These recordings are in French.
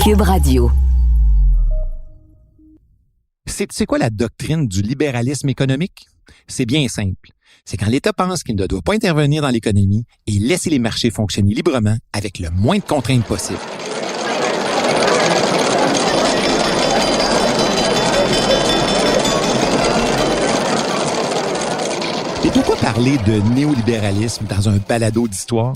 Cube Radio. C'est quoi la doctrine du libéralisme économique? C'est bien simple. C'est quand l'État pense qu'il ne doit pas intervenir dans l'économie et laisser les marchés fonctionner librement avec le moins de contraintes possible. Et pourquoi parler de néolibéralisme dans un balado d'histoire?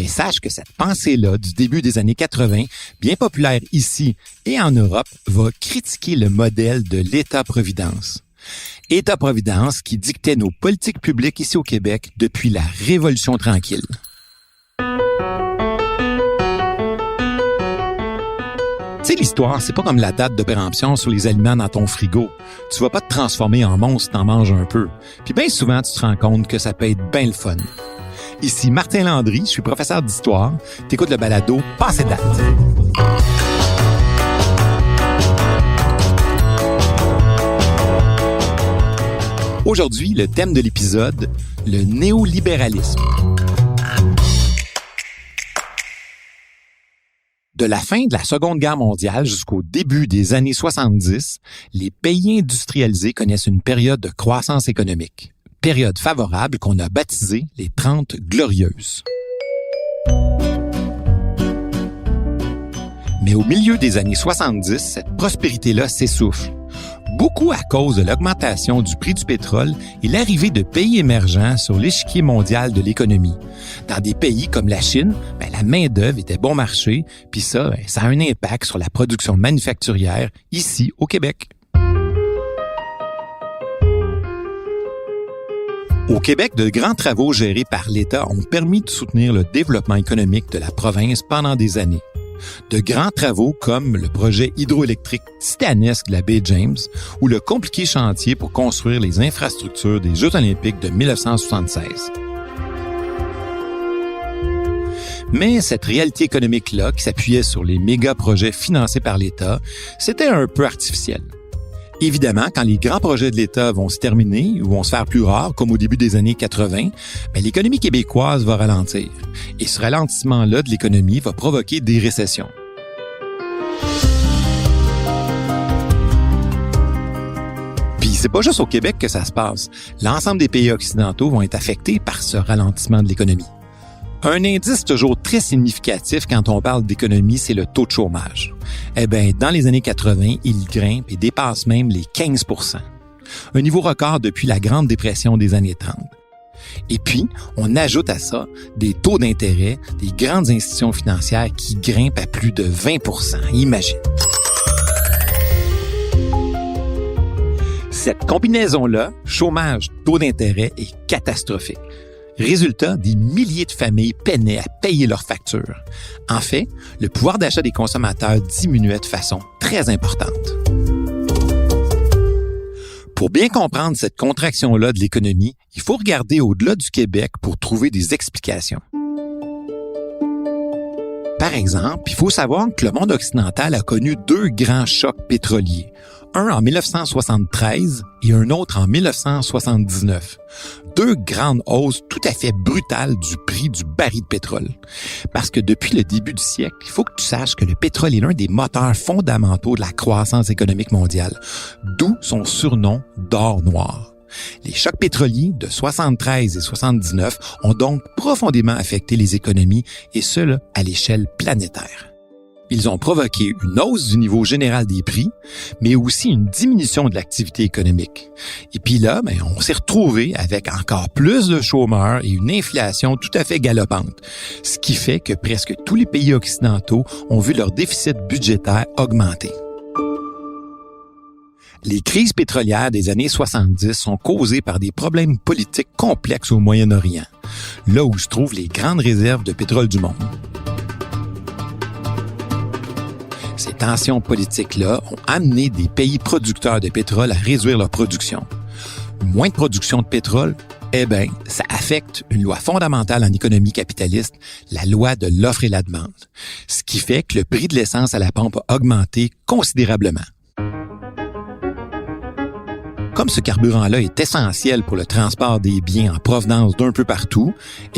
Sache que cette pensée-là du début des années 80, bien populaire ici et en Europe, va critiquer le modèle de l'État-providence. État-providence qui dictait nos politiques publiques ici au Québec depuis la Révolution tranquille. Tu sais, l'histoire, c'est pas comme la date de péremption sur les aliments dans ton frigo. Tu vas pas te transformer en monstre si t'en manges un peu. Puis bien souvent, tu te rends compte que ça peut être bien le fun. Ici Martin Landry, je suis professeur d'histoire. T'écoutes le balado Passé date. Aujourd'hui, le thème de l'épisode, le néolibéralisme. De la fin de la Seconde Guerre mondiale jusqu'au début des années 70, les pays industrialisés connaissent une période de croissance économique. Période favorable qu'on a baptisée les 30 Glorieuses. Mais au milieu des années 70, cette prospérité-là s'essouffle. Beaucoup à cause de l'augmentation du prix du pétrole et l'arrivée de pays émergents sur l'échiquier mondial de l'économie. Dans des pays comme la Chine, la main-d'œuvre était bon marché, puis ça a un impact sur la production manufacturière ici au Québec. Au Québec, de grands travaux gérés par l'État ont permis de soutenir le développement économique de la province pendant des années. De grands travaux comme le projet hydroélectrique titanesque de la baie James ou le compliqué chantier pour construire les infrastructures des Jeux olympiques de 1976. Mais cette réalité économique-là, qui s'appuyait sur les méga-projets financés par l'État, c'était un peu artificiel. Évidemment, quand les grands projets de l'État vont se terminer ou vont se faire plus rares, comme au début des années 80, l'économie québécoise va ralentir. Et ce ralentissement-là de l'économie va provoquer des récessions. Puis c'est pas juste au Québec que ça se passe. L'ensemble des pays occidentaux vont être affectés par ce ralentissement de l'économie. Un indice toujours très significatif quand on parle d'économie, c'est le taux de chômage. Dans les années 80, il grimpe et dépasse même les 15 %. Un niveau record depuis la Grande Dépression des années 30. Et puis, on ajoute à ça des taux d'intérêt des grandes institutions financières qui grimpent à plus de 20 %. Imagine. Cette combinaison-là, chômage, taux d'intérêt, est catastrophique. Résultat, des milliers de familles peinaient à payer leurs factures. En fait, le pouvoir d'achat des consommateurs diminuait de façon très importante. Pour bien comprendre cette contraction-là de l'économie, il faut regarder au-delà du Québec pour trouver des explications. Par exemple, il faut savoir que le monde occidental a connu deux grands chocs pétroliers. Un en 1973 et un autre en 1979. Deux grandes hausses tout à fait brutales du prix du baril de pétrole. Parce que depuis le début du siècle, il faut que tu saches que le pétrole est l'un des moteurs fondamentaux de la croissance économique mondiale, d'où son surnom d'or noir. Les chocs pétroliers de 73 et 79 ont donc profondément affecté les économies, et ce, à l'échelle planétaire. Ils ont provoqué une hausse du niveau général des prix, mais aussi une diminution de l'activité économique. Et puis là, on s'est retrouvé avec encore plus de chômeurs et une inflation tout à fait galopante, ce qui fait que presque tous les pays occidentaux ont vu leur déficit budgétaire augmenter. Les crises pétrolières des années 70 sont causées par des problèmes politiques complexes au Moyen-Orient, là où se trouvent les grandes réserves de pétrole du monde. Ces tensions politiques-là ont amené des pays producteurs de pétrole à réduire leur production. Moins de production de pétrole, ça affecte une loi fondamentale en économie capitaliste, la loi de l'offre et la demande. Ce qui fait que le prix de l'essence à la pompe a augmenté considérablement. Comme ce carburant-là est essentiel pour le transport des biens en provenance d'un peu partout,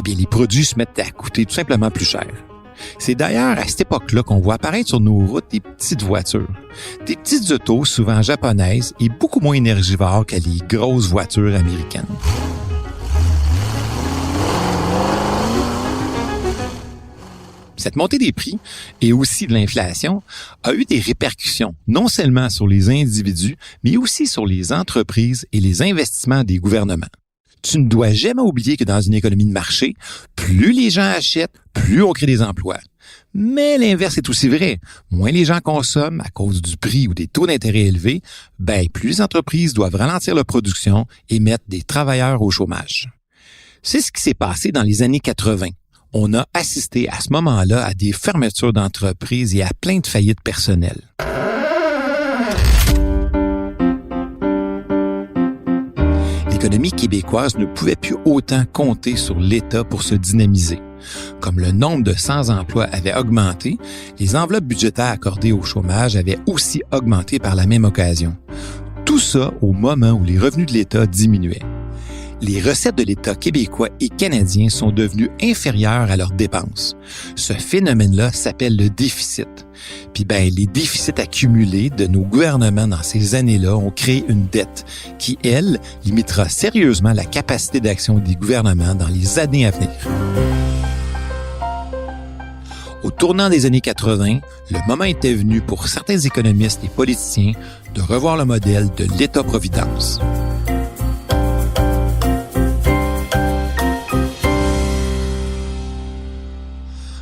les produits se mettent à coûter tout simplement plus cher. C'est d'ailleurs à cette époque-là qu'on voit apparaître sur nos routes des petites voitures. Des petites autos souvent japonaises et beaucoup moins énergivores que les grosses voitures américaines. Cette montée des prix et aussi de l'inflation a eu des répercussions non seulement sur les individus, mais aussi sur les entreprises et les investissements des gouvernements. Tu ne dois jamais oublier que dans une économie de marché, plus les gens achètent, plus on crée des emplois. Mais l'inverse est aussi vrai. Moins les gens consomment à cause du prix ou des taux d'intérêt élevés, plus les entreprises doivent ralentir leur production et mettre des travailleurs au chômage. C'est ce qui s'est passé dans les années 80. On a assisté à ce moment-là à des fermetures d'entreprises et à plein de faillites personnelles. L'économie québécoise ne pouvait plus autant compter sur l'État pour se dynamiser. Comme le nombre de sans-emploi avait augmenté, les enveloppes budgétaires accordées au chômage avaient aussi augmenté par la même occasion. Tout ça au moment où les revenus de l'État diminuaient. Les recettes de l'État québécois et canadien sont devenues inférieures à leurs dépenses. Ce phénomène-là s'appelle le déficit. Puis les déficits accumulés de nos gouvernements dans ces années-là ont créé une dette qui, elle, limitera sérieusement la capacité d'action des gouvernements dans les années à venir. Au tournant des années 80, le moment était venu pour certains économistes et politiciens de revoir le modèle de l'État-providence.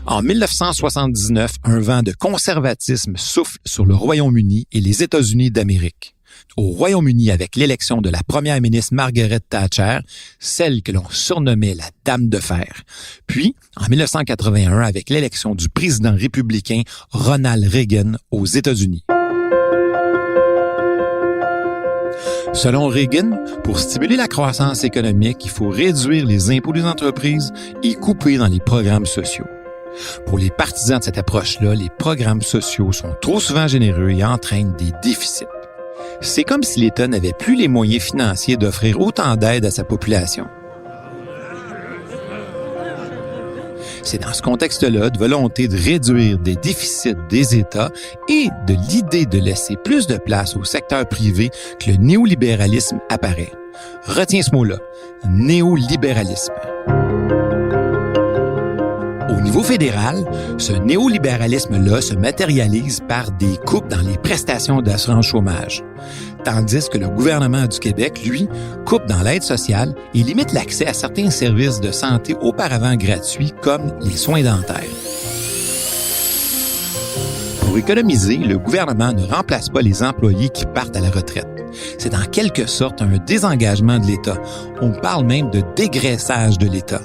En 1979, un vent de conservatisme souffle sur le Royaume-Uni et les États-Unis d'Amérique. Au Royaume-Uni, avec l'élection de la première ministre Margaret Thatcher, celle que l'on surnommait la Dame de Fer. Puis, en 1981, avec l'élection du président républicain Ronald Reagan aux États-Unis. Selon Reagan, pour stimuler la croissance économique, il faut réduire les impôts des entreprises et couper dans les programmes sociaux. Pour les partisans de cette approche-là, les programmes sociaux sont trop souvent généreux et entraînent des déficits. C'est comme si l'État n'avait plus les moyens financiers d'offrir autant d'aide à sa population. C'est dans ce contexte-là de volonté de réduire des déficits des États et de l'idée de laisser plus de place au secteur privé que le néolibéralisme apparaît. Retiens ce mot-là, néolibéralisme. Au niveau fédéral, ce néolibéralisme-là se matérialise par des coupes dans les prestations d'assurance chômage, tandis que le gouvernement du Québec, lui, coupe dans l'aide sociale et limite l'accès à certains services de santé auparavant gratuits comme les soins dentaires. Pour économiser, le gouvernement ne remplace pas les employés qui partent à la retraite. C'est en quelque sorte un désengagement de l'État. On parle même de dégraissage de l'État.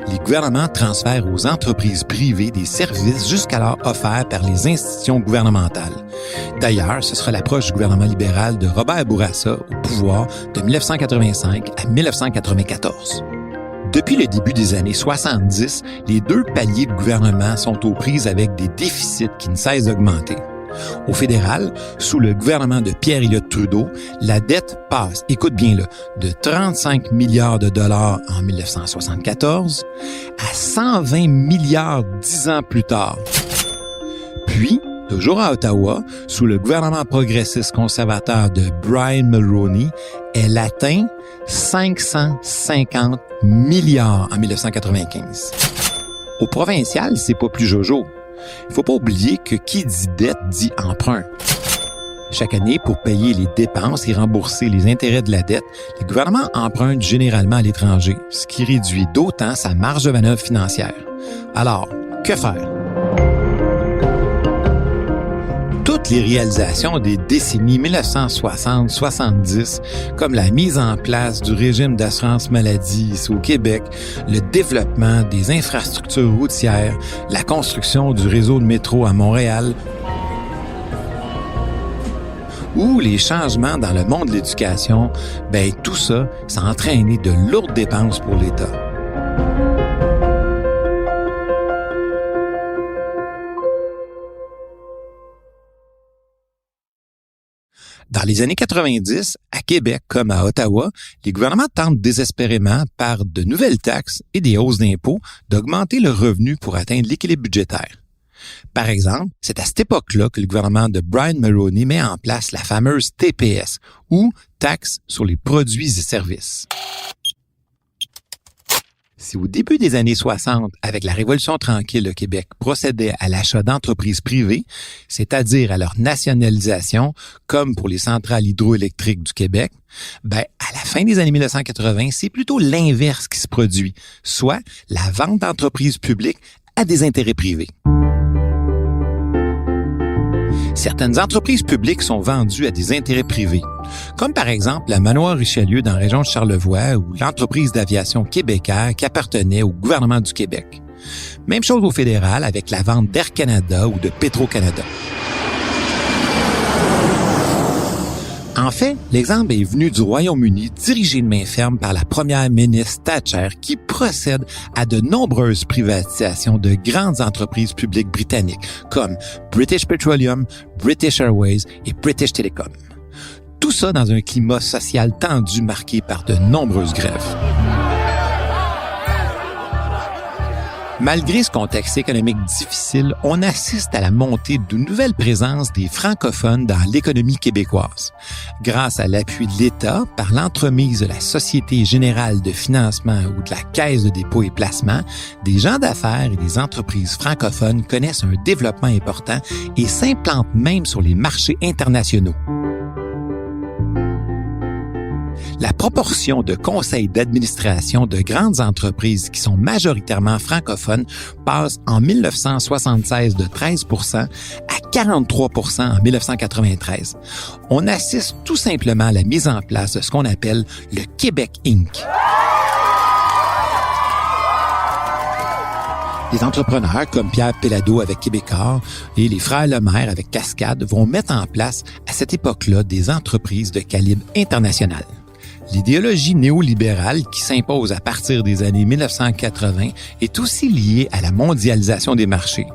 Les gouvernements transfèrent aux entreprises privées des services jusqu'alors offerts par les institutions gouvernementales. D'ailleurs, ce sera l'approche du gouvernement libéral de Robert Bourassa au pouvoir de 1985 à 1994. Depuis le début des années 70, les deux paliers de gouvernement sont aux prises avec des déficits qui ne cessent d'augmenter. Au fédéral, sous le gouvernement de Pierre-Éliott Trudeau, la dette passe, écoute bien là, de 35 milliards de dollars en 1974 à 120 milliards 10 ans plus tard. Puis, toujours à Ottawa, sous le gouvernement progressiste conservateur de Brian Mulroney, elle atteint 550 milliards en 1995. Au provincial, c'est pas plus jojo. Il ne faut pas oublier que qui dit dette dit emprunt. Chaque année, pour payer les dépenses et rembourser les intérêts de la dette, les gouvernements empruntent généralement à l'étranger, ce qui réduit d'autant sa marge de manœuvre financière. Alors, que faire? Toutes les réalisations des décennies 1960-70, comme la mise en place du régime d'assurance maladie ici au Québec, le développement des infrastructures routières, la construction du réseau de métro à Montréal, ou les changements dans le monde de l'éducation, tout ça, ça a entraîné de lourdes dépenses pour l'État. Dans les années 90, à Québec comme à Ottawa, les gouvernements tentent désespérément, par de nouvelles taxes et des hausses d'impôts, d'augmenter le revenu pour atteindre l'équilibre budgétaire. Par exemple, c'est à cette époque-là que le gouvernement de Brian Mulroney met en place la fameuse TPS, ou taxe sur les produits et services. Si au début des années 60, avec la Révolution tranquille, le Québec procédait à l'achat d'entreprises privées, c'est-à-dire à leur nationalisation, comme pour les centrales hydroélectriques du Québec, à la fin des années 1980, c'est plutôt l'inverse qui se produit, soit la vente d'entreprises publiques à des intérêts privés. Certaines entreprises publiques sont vendues à des intérêts privés, comme par exemple la Manoir Richelieu dans la région de Charlevoix ou l'entreprise d'aviation Québécois qui appartenait au gouvernement du Québec. Même chose au fédéral avec la vente d'Air Canada ou de Petro-Canada. En fait, l'exemple est venu du Royaume-Uni, dirigé de main ferme par la première ministre Thatcher, qui procède à de nombreuses privatisations de grandes entreprises publiques britanniques, comme British Petroleum, British Airways et British Telecom. Tout ça dans un climat social tendu marqué par de nombreuses grèves. Malgré ce contexte économique difficile, on assiste à la montée d'une nouvelle présence des francophones dans l'économie québécoise. Grâce à l'appui de l'État, par l'entremise de la Société générale de financement ou de la Caisse de dépôt et placement, des gens d'affaires et des entreprises francophones connaissent un développement important et s'implantent même sur les marchés internationaux. La proportion de conseils d'administration de grandes entreprises qui sont majoritairement francophones passe en 1976 de 13% à 43% en 1993. On assiste tout simplement à la mise en place de ce qu'on appelle le Québec Inc. Les entrepreneurs comme Pierre Péladeau avec Québécois et les frères Lemaire avec Cascade vont mettre en place à cette époque-là des entreprises de calibre international. L'idéologie néolibérale qui s'impose à partir des années 1980 est aussi liée à la mondialisation des marchés.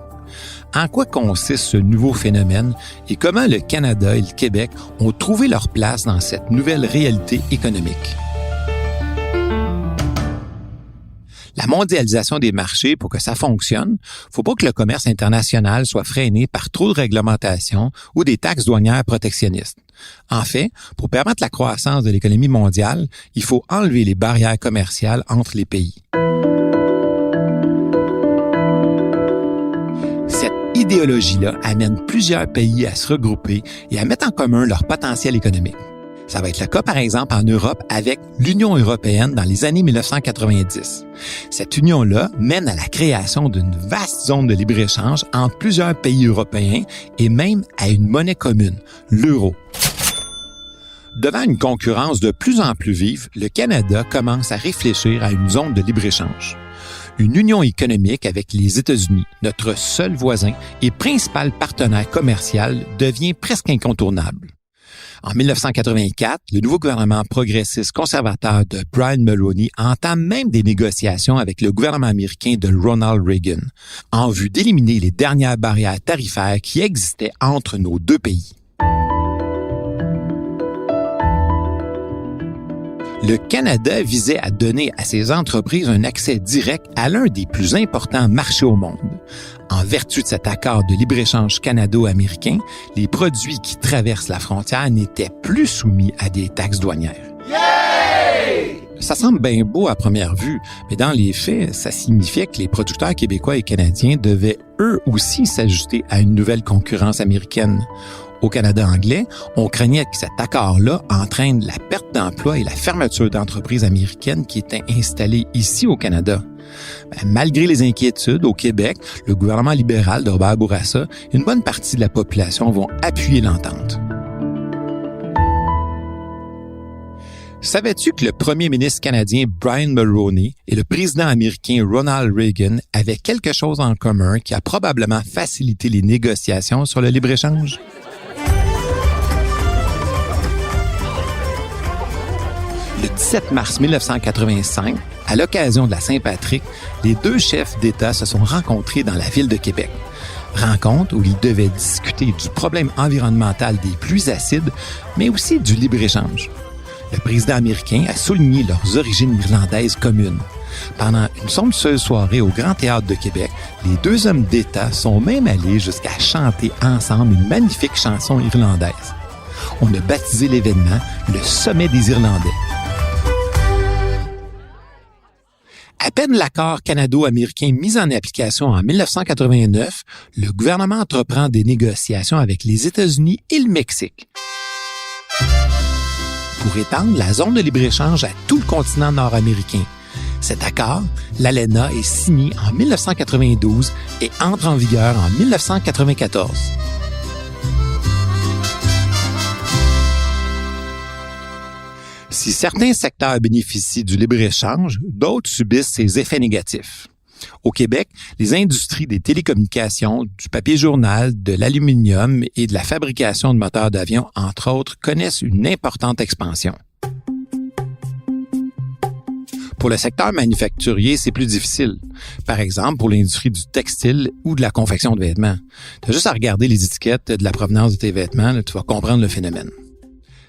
En quoi consiste ce nouveau phénomène et comment le Canada et le Québec ont trouvé leur place dans cette nouvelle réalité économique? La mondialisation des marchés, pour que ça fonctionne, faut pas que le commerce international soit freiné par trop de réglementations ou des taxes douanières protectionnistes. En fait, pour permettre la croissance de l'économie mondiale, il faut enlever les barrières commerciales entre les pays. Cette idéologie-là amène plusieurs pays à se regrouper et à mettre en commun leur potentiel économique. Ça va être le cas, par exemple, en Europe avec l'Union européenne dans les années 1990. Cette union-là mène à la création d'une vaste zone de libre-échange entre plusieurs pays européens et même à une monnaie commune, l'euro. Devant une concurrence de plus en plus vive, le Canada commence à réfléchir à une zone de libre-échange. Une union économique avec les États-Unis, notre seul voisin et principal partenaire commercial, devient presque incontournable. En 1984, le nouveau gouvernement progressiste conservateur de Brian Mulroney entame même des négociations avec le gouvernement américain de Ronald Reagan, en vue d'éliminer les dernières barrières tarifaires qui existaient entre nos deux pays. Le Canada visait à donner à ses entreprises un accès direct à l'un des plus importants marchés au monde. En vertu de cet accord de libre-échange canado-américain, les produits qui traversent la frontière n'étaient plus soumis à des taxes douanières. Yay! Ça semble bien beau à première vue, mais dans les faits, ça signifiait que les producteurs québécois et canadiens devaient eux aussi s'ajuster à une nouvelle concurrence américaine. Au Canada anglais, on craignait que cet accord-là entraîne la perte d'emplois et la fermeture d'entreprises américaines qui étaient installées ici au Canada. Malgré les inquiétudes, au Québec, le gouvernement libéral de Robert Bourassa et une bonne partie de la population vont appuyer l'entente. Savais-tu que le premier ministre canadien Brian Mulroney et le président américain Ronald Reagan avaient quelque chose en commun qui a probablement facilité les négociations sur le libre-échange? Le 17 mars 1985, à l'occasion de la Saint-Patrick, les deux chefs d'État se sont rencontrés dans la ville de Québec. Rencontre où ils devaient discuter du problème environnemental des pluies acides, mais aussi du libre-échange. Le président américain a souligné leurs origines irlandaises communes. Pendant une somptueuse soirée au Grand Théâtre de Québec, les deux hommes d'État sont même allés jusqu'à chanter ensemble une magnifique chanson irlandaise. On a baptisé l'événement le Sommet des Irlandais. À peine l'accord canado-américain mis en application en 1989, le gouvernement entreprend des négociations avec les États-Unis et le Mexique pour étendre la zone de libre-échange à tout le continent nord-américain. Cet accord, l'ALENA, est signé en 1992 et entre en vigueur en 1994. Si certains secteurs bénéficient du libre-échange, d'autres subissent ses effets négatifs. Au Québec, les industries des télécommunications, du papier journal, de l'aluminium et de la fabrication de moteurs d'avion, entre autres, connaissent une importante expansion. Pour le secteur manufacturier, c'est plus difficile. Par exemple, pour l'industrie du textile ou de la confection de vêtements. Tu as juste à regarder les étiquettes de la provenance de tes vêtements, là, tu vas comprendre le phénomène.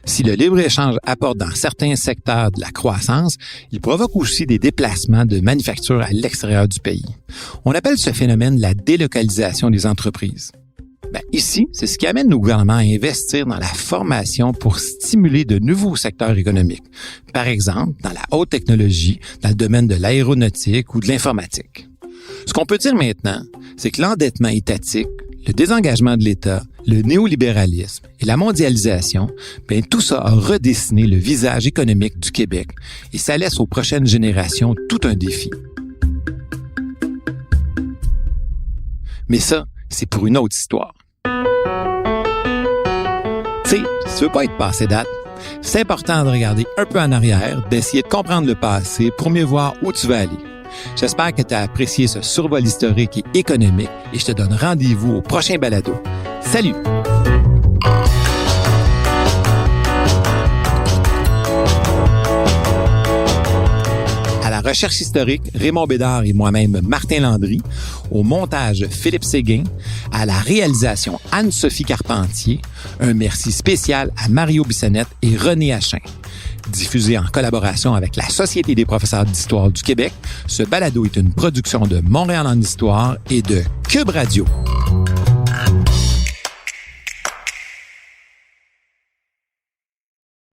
Si le libre-échange apporte dans certains secteurs de la croissance, il provoque aussi des déplacements de manufactures à l'extérieur du pays. On appelle ce phénomène la délocalisation des entreprises. Ici, c'est ce qui amène nos gouvernements à investir dans la formation pour stimuler de nouveaux secteurs économiques. Par exemple, dans la haute technologie, dans le domaine de l'aéronautique ou de l'informatique. Ce qu'on peut dire maintenant, c'est que l'endettement étatique, le désengagement de l'État, le néolibéralisme et la mondialisation, tout ça a redessiné le visage économique du Québec et ça laisse aux prochaines générations tout un défi. Mais ça, c'est pour une autre histoire. Tu sais, si tu veux pas être passé date, c'est important de regarder un peu en arrière, d'essayer de comprendre le passé pour mieux voir où tu vas aller. J'espère que tu as apprécié ce survol historique et économique et je te donne rendez-vous au prochain balado. Salut! À la recherche historique, Raymond Bédard et moi-même, Martin Landry. Au montage, Philippe Séguin. À la réalisation, Anne-Sophie Carpentier. Un merci spécial à Mario Bissonnette et René Achin. Diffusé en collaboration avec la Société des professeurs d'histoire du Québec, ce balado est une production de Montréal en histoire et de Cube Radio.